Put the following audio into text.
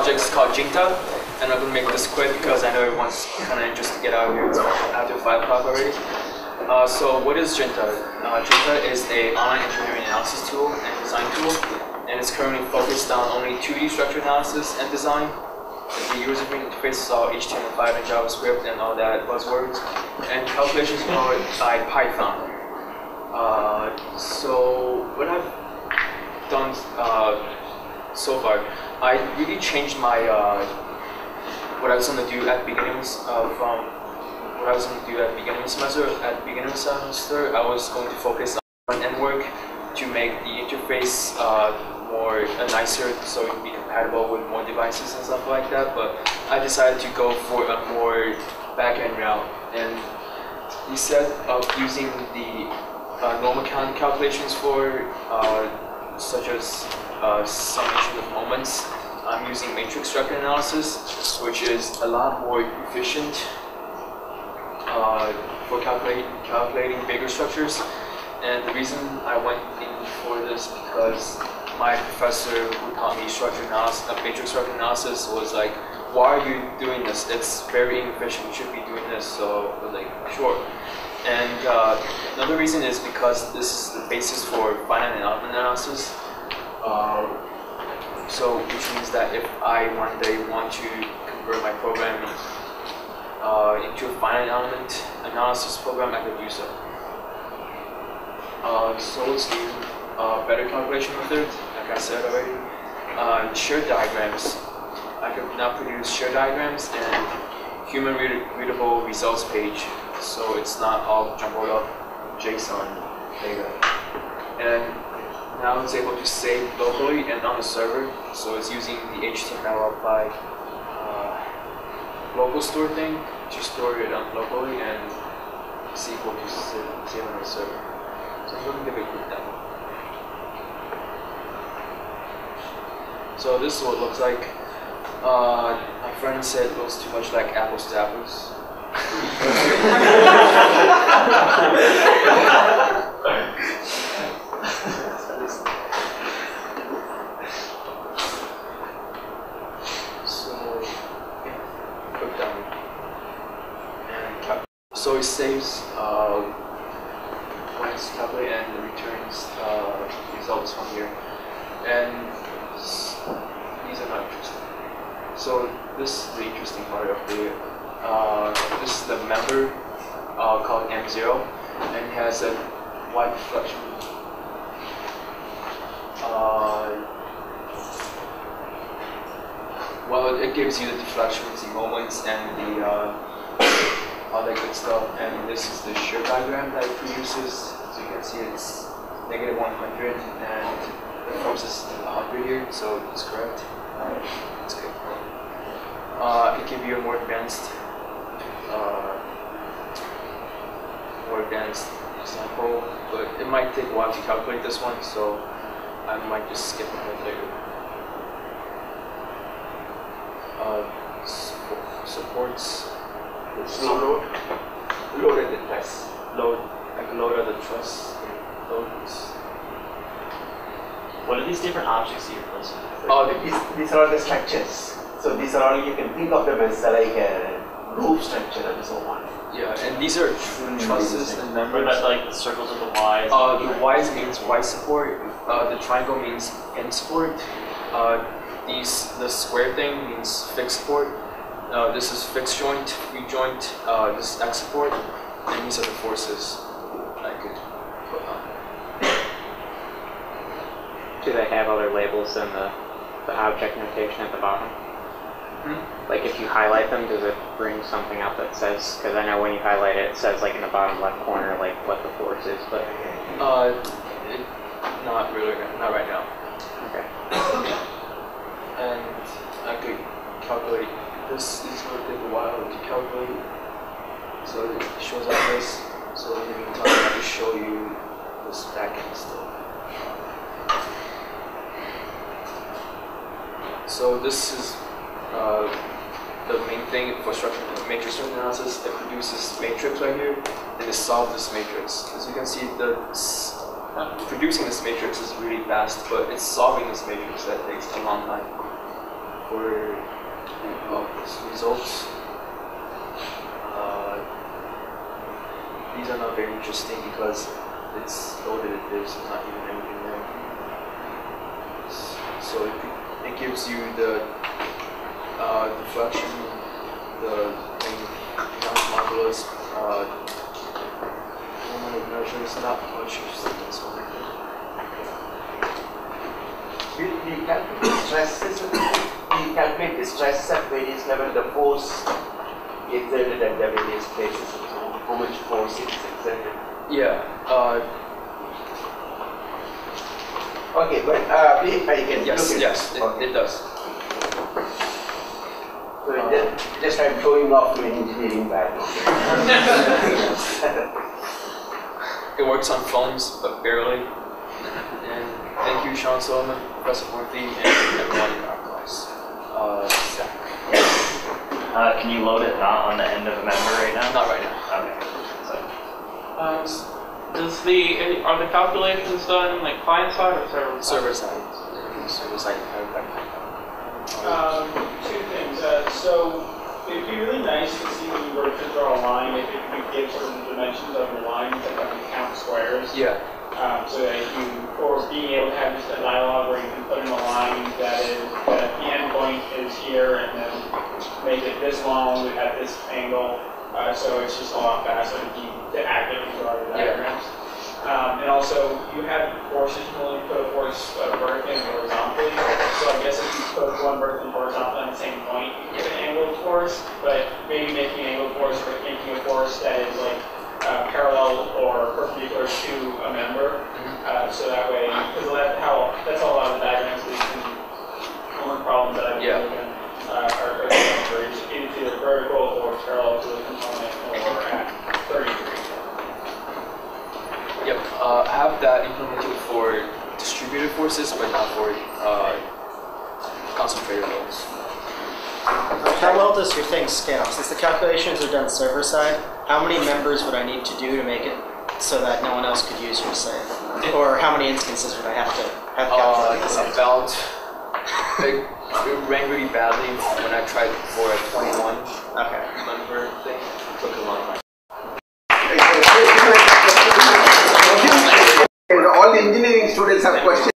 project is called Jinta, and I'm going to make this quick because I know everyone's kind of interested to get out of here. It's after 5 o'clock already. So what is Jinta? Jinta is an online engineering analysis tool and design tool, and it's currently focused on only 2D structure analysis and design. The user interfaces are HTML5 and JavaScript and all that buzzwords, and calculations are by Python. So what I've done so far, I really changed my what I was going to do at beginnings from what I was going to do at beginning semester. At beginning semester, I was going to focus on front-end work to make the interface more nicer, so it would be compatible with more devices and stuff like that. But I decided to go for a more back-end route, and instead of using the normal calculations for such as summation of moments, I'm using matrix structure analysis, which is a lot more efficient for calculating bigger structures. And the reason I went in for this because my professor who taught me matrix structure analysis was like, why are you doing this? It's very inefficient, you should be doing this. So I was like, sure. And another reason is because this is the basis for finite element analysis. So which means that if I one day want to convert my program into a finite element analysis program, I could do so. So let's do better calculation method, like I said already. Shared diagrams. I could now produce shared diagrams and human readable results page, so it's not all jumbled up JSON data. And now it's able to save locally and on the server, so it's using the HTML5 local store thing to store it locally and SQL to save on the server. So I'm going to give it a quick demo. So this is what it looks like. My friend said it looks too much like apples to apples. So it saves when it's calculated and returns results from here. And these are not interesting. So this is the interesting part of the this is the member called M0, and it has a wide deflection. Well, it gives you the deflections, the moments, and the all that good stuff. And this is the shear diagram that it produces. So you can see it's -100 and the force is 100 here, so it's correct. It's good. It can be a more advanced example, but it might take a while to calculate this one, so I might just skip ahead later. Supports load at the test. Load at the truss. Loads. What are these different objects you're placing? Oh, these are the structures. So these are all, you can think of them as like a roof structure and so on. Yeah, and these are trusses and members. What about like the circles of the Y's? The Y's means Y support. The triangle means N support. The square thing means fixed support. This is fixed joint, free joint. This is X support, and these are the forces I could put on. Do they have other labels than the object notation at the bottom? Like if you highlight them, does it bring something up that says, because I know when you highlight it, it says like in the bottom left corner like what the force is, but... Not really, not right now. Okay. And I could calculate, this is going to take a while to calculate, so it shows like this. So in the meantime, I will show you this backend stuff. So this is the main thing for matrix structure analysis. It produces matrix right here, and it solves this matrix. As you can see, producing this matrix is really fast, but it's solving this matrix that takes a long time for results. These are not very interesting because it's loaded. There's not even anything there. So it gives you the deflection, the non-modulus, moment of measures, not much interesting in this one. We calculate stresses. We calculate the stress at various levels, the force exerted at the various places, and so on. How much force is exerted. Yeah. Okay, but I can Yes. look at Yes. It does. So just I'm showing off my engineering background. It works on phones, but barely. And thank you, Sean Solomon, Professor Murthy, and everyone in our class. Zach. Can you load it not on the end of a member right now? Not right now. Okay. So, Are the calculations done like client side or server side? Server side. Server side. Two things. So it'd be really nice to see when you were to draw a line, if you could give sort of the dimensions of your line, like you count squares. Yeah. So that or being able to have just a dialogue where you can put in a line that the end point is here, and then make it this long at this angle. So it's just a lot faster to accurately draw the diagrams. And also, you have forces, you can only put a force vertically and horizontally. So I guess if you put one vertically and horizontally on the same point, you get an angled force, but maybe making an angled force or making a force that is like parallel or perpendicular to a member. So that way, because that's how a lot of the diagrams that you can, one problem that I've been looking at are either vertical or parallel to the component or at 30 degrees. Yep. I have that implemented for distributed forces, but not for concentrated loads. How well does your thing scale? Since the calculations are done server side, how many members would I need to do to make it so that no one else could use your save? Or how many instances would I have to have calculated? It ran really badly when I tried for a 21 member thing. It took a long time. All the engineering students have questions.